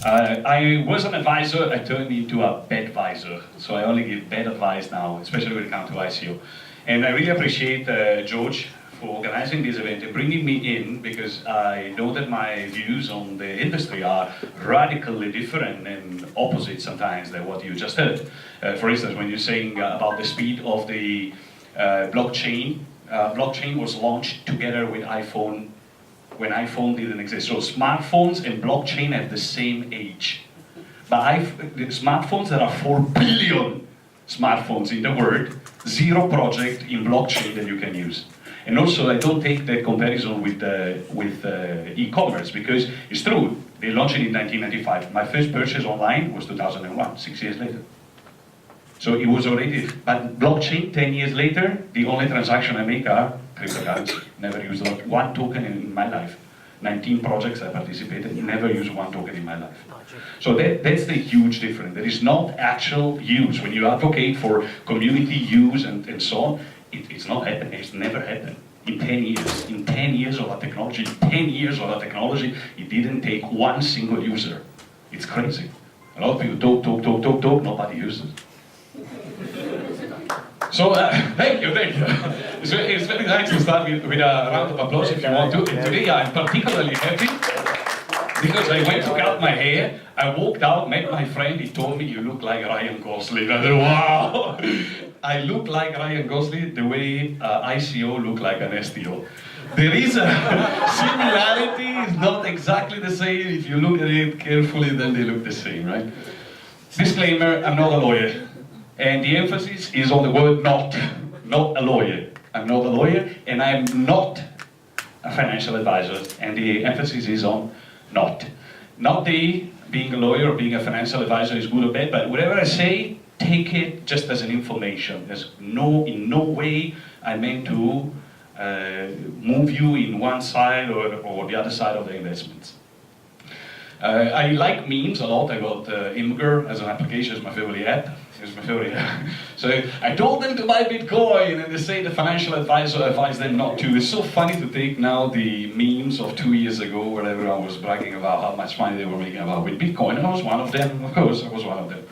I was an advisor, I turned into a bad advisor. So I only give bad advice now, especially when it comes to ICO. And I really appreciate George for organizing this event and bringing me in, because I know that my views on the industry are radically different and opposite sometimes than what you just heard. For instance, when you're saying about the speed of the blockchain, blockchain was launched together with iPhone when iPhone didn't exist. So smartphones and blockchain have the same age. But the smartphones, there are 4 billion smartphones in the world, 0 project in blockchain that you can use. And also, I don't take that comparison with e-commerce, because it's true, they launched it in 1995. My first purchase online was 2001, 6 years later. So it was already, but blockchain, 10 years later, the only transaction I make are cryptocurrency. Never used one token in my life. 19 projects I participated, never used one token in my life. So that's the huge difference. There is not actual use. When you advocate for community use and so on, it's not happening, it's never happened. In 10 years, in 10 years of our technology, 10 years of our technology, it didn't take one single user. It's crazy. A lot of people talk, nobody uses it. So, thank you. It's very nice to start with a round of applause if you want to. And today I'm particularly happy because I went to cut my hair, I walked out, met my friend, he told me, you look like Ryan Gosling. I said, wow! I look like Ryan Gosling the way ICO look like an STO. There is a similarity, it's not exactly the same. If you look at it carefully, then they look the same, right? Disclaimer, I'm not a lawyer. And the emphasis is on the word not a lawyer. I'm not a lawyer, and I'm not a financial advisor, and the emphasis is on not. Not being a lawyer or being a financial advisor is good or bad, but whatever I say, take it just as an information. There's in no way I meant to move you in one side or the other side of the investments. I like memes a lot. I got Imgur as an application, as my favorite app. It's my favorite app. So I told them to buy Bitcoin, and they say the financial advisor advised them not to. It's so funny to take now the memes of 2 years ago where everyone was bragging about how much money they were making with Bitcoin, and I was one of them, of course, I was one of them.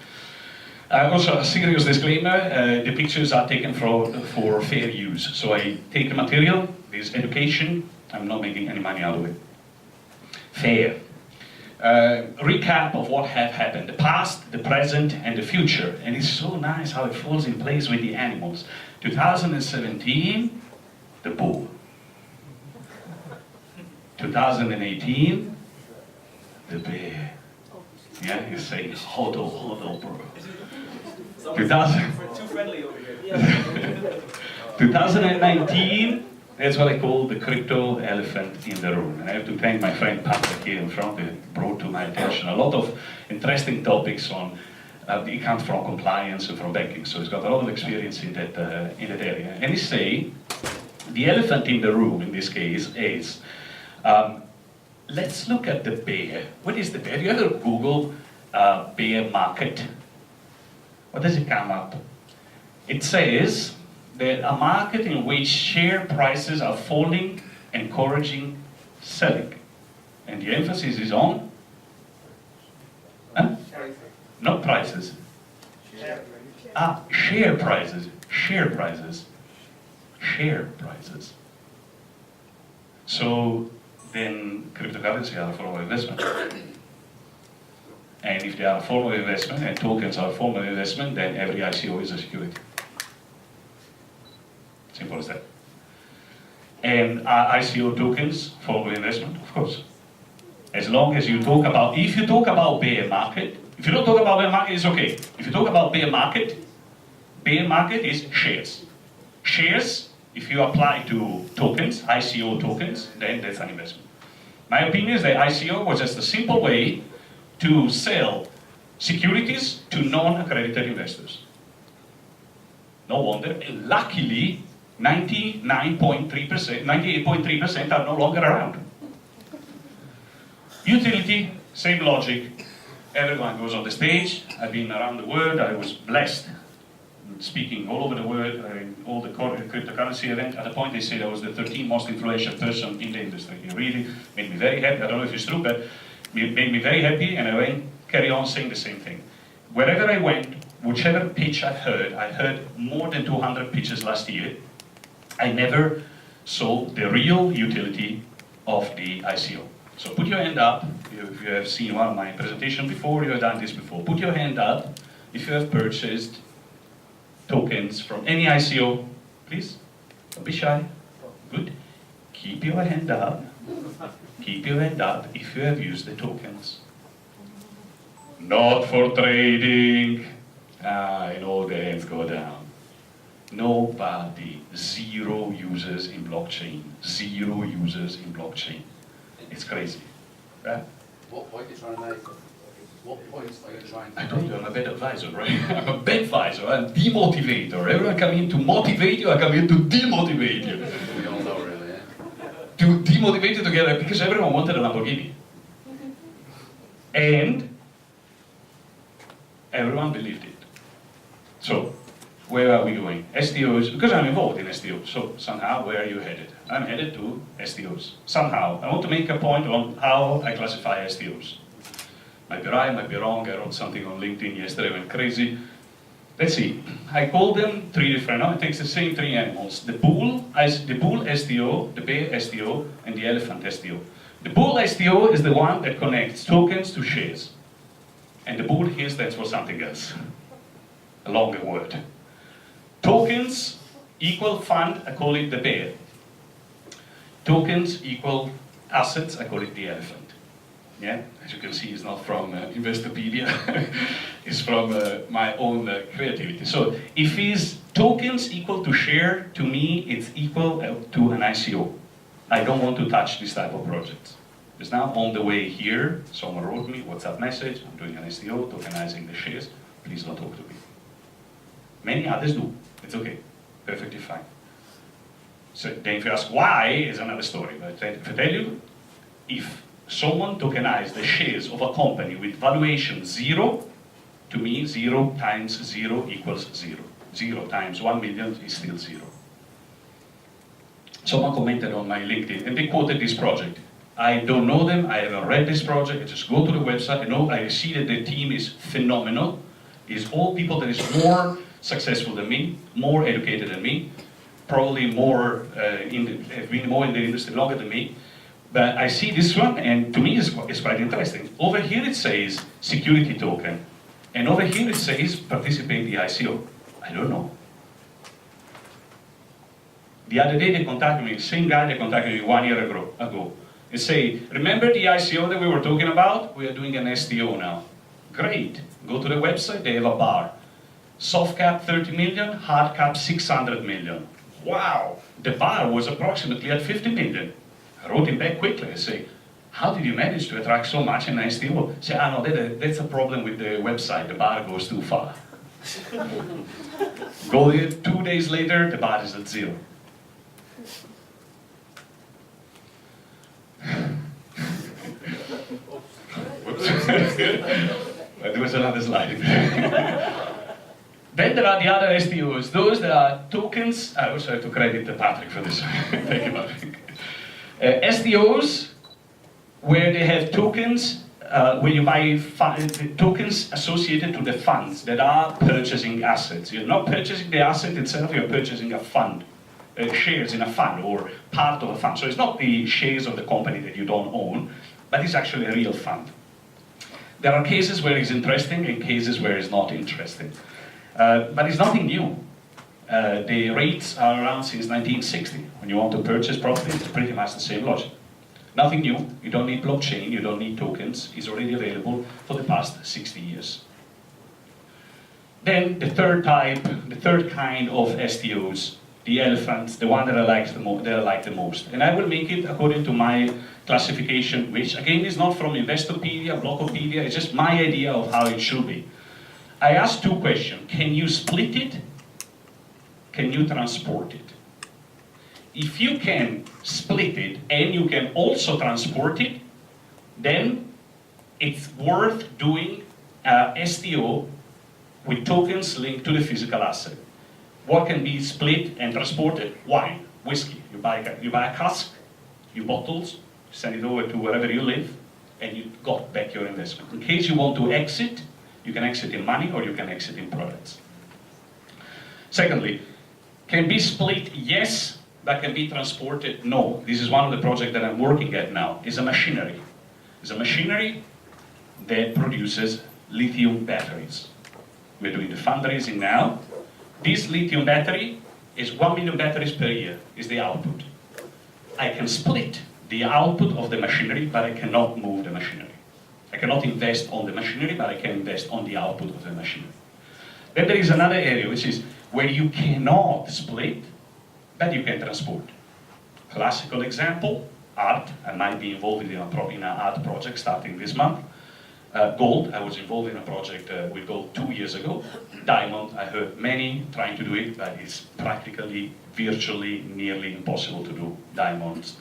Also, a serious disclaimer, the pictures are taken for fair use. So I take the material, this education, I'm not making any money out of it. Fair. Recap of what have happened, the past, the present, and the future. And it's so nice how it falls in place with the animals. 2017, the bull. 2018, the bear. Yeah, you say, hodl, bro. 2019, that's what I call the crypto elephant in the room. And I have to thank my friend Patrick here in front that brought to my attention a lot of interesting topics on the account from compliance and from banking. So he's got a lot of experience in that area. And he say, the elephant in the room in this case is, let's look at the bear. What is the bear? Have you ever Googled bear market? What does it come up? It says that a market in which share prices are falling, encouraging selling. And the emphasis is on? Huh? Not prices. Share prices. Share prices. Share prices. So then cryptocurrency are a form of investment. And if they are a form of investment and tokens are a form of investment, then every ICO is a security. Simple as that. And are ICO tokens form of investment? Of course. As long as you talk about, if you talk about bear market, if you don't talk about bear market, it's okay. If you talk about bear market is shares. Shares, if you apply to tokens, ICO tokens, then that's an investment. My opinion is that ICO was just a simple way to sell securities to non-accredited investors. No wonder, and luckily, 98.3% are no longer around. Utility, same logic. Everyone goes on the stage. I've been around the world. I was blessed speaking all over the world in all the cryptocurrency events. At the point they said I was the 13th most influential person in the industry. It really made me very happy. I don't know if it's true, but It made me very happy, and I went carry on saying the same thing. Wherever I went, whichever pitch I heard more than 200 pitches last year. I never saw the real utility of the ICO. So put your hand up if you have seen one of my presentations before, you have done this before. Put your hand up if you have purchased tokens from any ICO. Please, don't be shy. Good. Keep your hand up. Keep your hand up if you have used the tokens. Not for trading. I know the hands go down. Nobody. 0 users in blockchain. 0 users in blockchain. It's crazy. Right? What point are you trying to make? What points are you trying to make? I told you I'm a bad advisor, right? I'm a bad advisor. I'm a demotivator. Everyone come in to motivate you, I come in to demotivate you. We all know, really, yeah? To demotivate you together because everyone wanted a Lamborghini. And everyone believed it. So, where are we going? STOs, because I'm involved in STOs, so somehow, where are you headed? I'm headed to STOs. Somehow. I want to make a point on how I classify STOs. Might be right, might be wrong. I wrote something on LinkedIn yesterday, went crazy. Let's see. I call them 3 different, no, it takes the same 3 animals. The bull STO, the bear STO, and the elephant STO. The bull STO is the one that connects tokens to shares. And the bull here stands for something else. A longer word. Tokens equal fund, I call it the bear. Tokens equal assets, I call it the elephant. Yeah, as you can see, it's not from Investopedia, it's from my own creativity. So if is tokens equal to share, to me it's equal to an ICO. I don't want to touch this type of projects. Because now on the way here, someone wrote me, WhatsApp message, I'm doing an STO, tokenizing the shares, please don't talk to me. Many others do, it's okay, perfectly fine. So then if you ask why, is another story. But if I tell you, if someone tokenized the shares of a company with valuation 0, to me 0 times 0 equals 0. 0 times 1 million is still 0. Someone commented on my LinkedIn and they quoted this project. I don't know them, I haven't read this project, I just go to the website, I see that the team is phenomenal. It's all people that is more successful than me, more educated than me, probably more have been more in the industry longer than me. But I see this one, and to me it's quite interesting. Over here it says security token, and over here it says participate in the ICO. I don't know. The other day they contacted me, same guy that contacted me 1 year ago. They say, remember the ICO that we were talking about? We are doing an STO now. Great. Go to the website, they have a bar. Soft cap 30 million, hard cap 600 million. Wow, the bar was approximately at 50 million. I wrote him back quickly, I say, how did you manage to attract so much in STO? Say, no, that's a problem with the website, the bar goes too far. Go there, 2 days later, the bar is at 0. There was another slide. Then there are the other STOs, those that are tokens. I also have to credit Patrick for this. Thank you, Patrick. STOs, where they have tokens, where you buy tokens associated to the funds that are purchasing assets. You're not purchasing the asset itself, you're purchasing a fund, shares in a fund or part of a fund. So it's not the shares of the company that you don't own, but it's actually a real fund. There are cases where it's interesting and cases where it's not interesting. But it's nothing new. The rates are around since 1960. When you want to purchase property, it's pretty much the same logic. Nothing new. You don't need blockchain, you don't need tokens. It's already available for the past 60 years. Then the third type, the third kind of STOs, the elephants, the one that I like the most. And I will make it according to my classification, which again is not from Investopedia, Blockopedia, it's just my idea of how it should be. I asked 2 questions. Can you split it? Can you transport it? If you can split it and you can also transport it, then it's worth doing a STO with tokens linked to the physical asset. What can be split and transported? Wine, whiskey. You buy a cask, you bottles, send it over to wherever you live, and you got back your investment. In case you want to exit, you can exit in money or you can exit in products. Secondly, can be split? Yes. That can be transported? No. This is one of the projects that I'm working at now. It's a machinery. It's a machinery that produces lithium batteries. We're doing the fundraising now. This lithium battery is 1 million batteries per year, is the output. I can split the output of the machinery, but I cannot move the machinery. I cannot invest on the machinery, but I can invest on the output of the machinery. Then there is another area, which is where you cannot split, but you can transport. Classical example, art. I might be involved in an art project starting this month. Gold, I was involved in a project with gold 2 years ago. Diamond, I heard many trying to do it, but it's practically, virtually, nearly impossible to do diamonds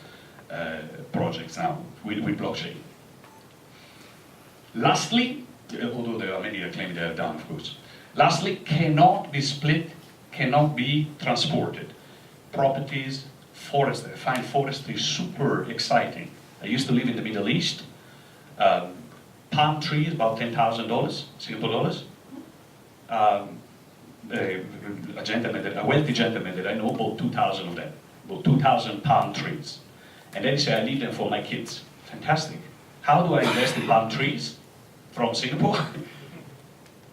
projects now with blockchain. Lastly, although there are many that claim they are done, of course. Lastly, cannot be split, cannot be transported. Properties, forestry. I find forestry super exciting. I used to live in the Middle East. Palm trees, about $10,000 Singapore dollars. A wealthy gentleman that I know bought 2,000 of them. Bought 2,000 palm trees. And then he said, I leave them for my kids. Fantastic. How do I invest in palm trees from Singapore?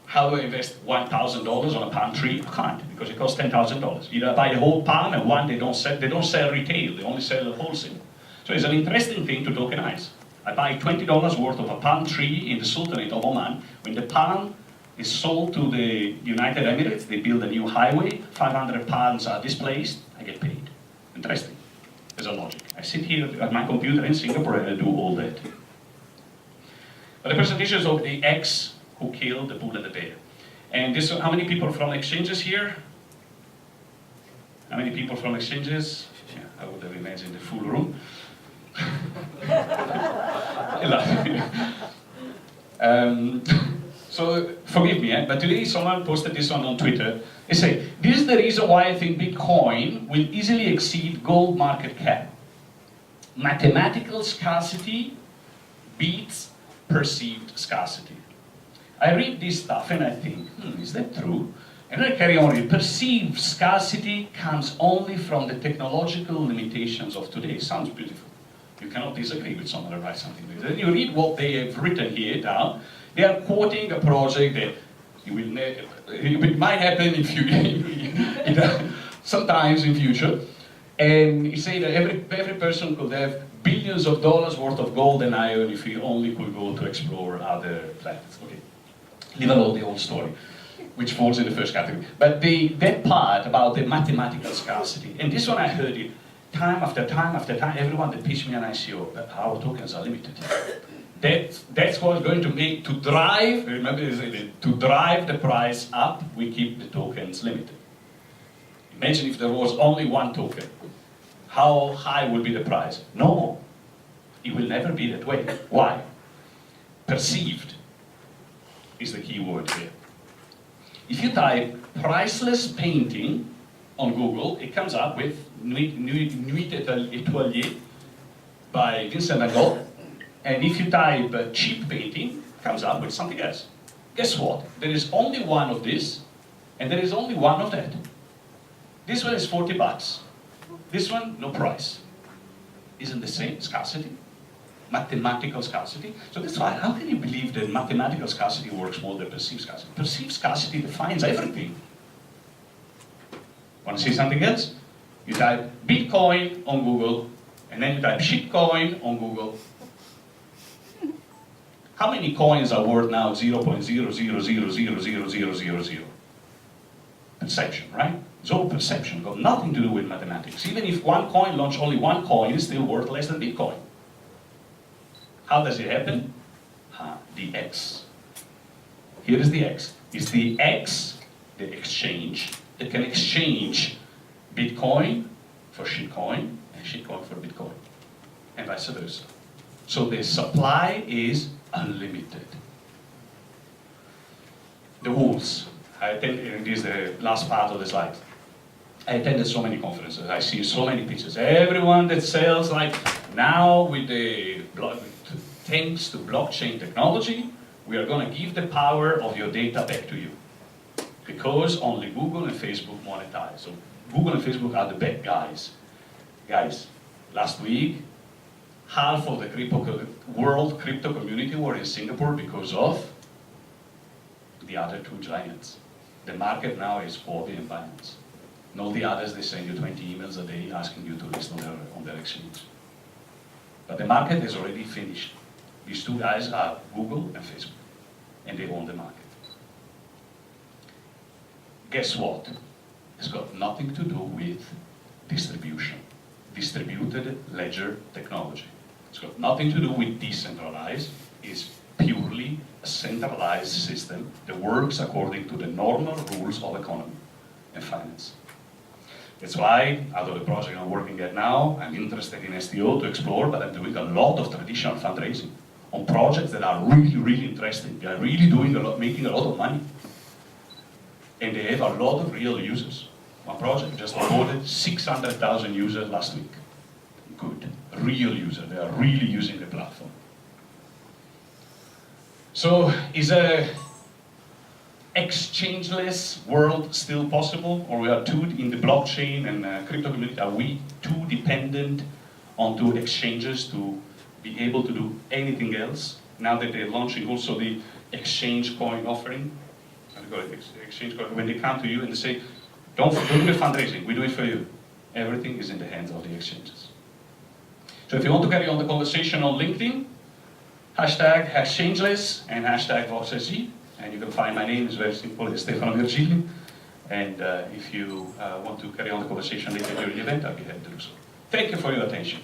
How do I invest $1,000 on a palm tree? I can't, because it costs $10,000. Either I buy the whole palm, and one, they don't sell retail, they only sell wholesale. So it's an interesting thing to tokenize. I buy $20 worth of a palm tree in the Sultanate of Oman. When the palm is sold to the United Emirates, they build a new highway, 500 palms are displaced, I get paid. Interesting. There's a logic. I sit here at my computer in Singapore and I do all that. But the presentations of the X who killed the bull and the bear. And this, how many people from exchanges here? How many people from exchanges? Yeah, I would have imagined the full room. So forgive me, but today someone posted this one on Twitter. They say, this is the reason why I think Bitcoin will easily exceed gold market cap. Mathematical scarcity beats perceived scarcity. I read this stuff and I think, is that true? And I carry on reading. Perceived scarcity comes only from the technological limitations of today. Sounds beautiful. You cannot disagree with someone who writes something like that. Then you read what they have written here down. They are quoting a project that it might happen in sometimes in future. And you say that every person could have billions of dollars worth of gold and iron if we only could go to explore other planets. Okay. Leave alone the old story, which falls in the first category. But that part about the mathematical scarcity, and this one I heard it time after time after time, everyone that pitched me an ICO, our tokens are limited. That's what's going to make, to drive the price up, we keep the tokens limited. Imagine if there was only one token. How high would be the price? No, it will never be that way. Why? Perceived is the key word here. If you type priceless painting on Google, it comes up with Nuit Étoilée by Vincent van Gogh. And if you type cheap painting, it comes up with something else. Guess what? There is only one of this, and there is only one of that. This one is 40 bucks. This one, no price. Isn't the same scarcity? Mathematical scarcity. So that's why, how can you believe that mathematical scarcity works more than perceived scarcity? Perceived scarcity defines everything. Want to see something else? You type Bitcoin on Google, and then you type shitcoin on Google. How many coins are worth now 0.000000000? Perception, right? It's all perception, got nothing to do with mathematics. Even if one coin launched only one coin, it's still worth less than Bitcoin. How does it happen? The X. Here is the X. It's the X, the exchange, that can exchange Bitcoin for shitcoin and shitcoin for Bitcoin, and vice versa. So the supply is unlimited. The rules. This is the last part of the slide. I attended so many conferences. I see so many pictures. Everyone that sells, like now with the thanks to blockchain technology, we are going to give the power of your data back to you. Because only Google and Facebook monetize. So Google and Facebook are the bad guys. Guys, last week, half of the world crypto community were in Singapore because of the other two giants. The market now is Huobi and Binance. And all the others, they send you 20 emails a day asking you to list on their exchange. But the market is already finished. These two guys are Google and Facebook, and they own the market. Guess what? It's got nothing to do with distribution, distributed ledger technology. It's got nothing to do with decentralized. It's purely a centralized system that works according to the normal rules of economy and finance. That's why, out of the project I'm working at now, I'm interested in STO to explore, but I'm doing a lot of traditional fundraising on projects that are really, really interesting. They are really doing a lot, making a lot of money. And they have a lot of real users. One project just onboarded 600,000 users last week. Good, real users. They are really using the platform. So, is a exchangeless world still possible, or we are too in the blockchain and crypto community? Are we too dependent onto exchanges to be able to do anything else? Now that they're launching also the exchange coin offering, exchange coin, when they come to you and they say, don't do the fundraising, we do it for you. Everything is in the hands of the exchanges. So if you want to carry on the conversation on LinkedIn, hashtag #changeless and hashtag #VoxSG. And you can find my name, is very simple, it's Stefano Virgilli. And if you want to carry on the conversation later during the event, I'll be happy to do so. Thank you for your attention.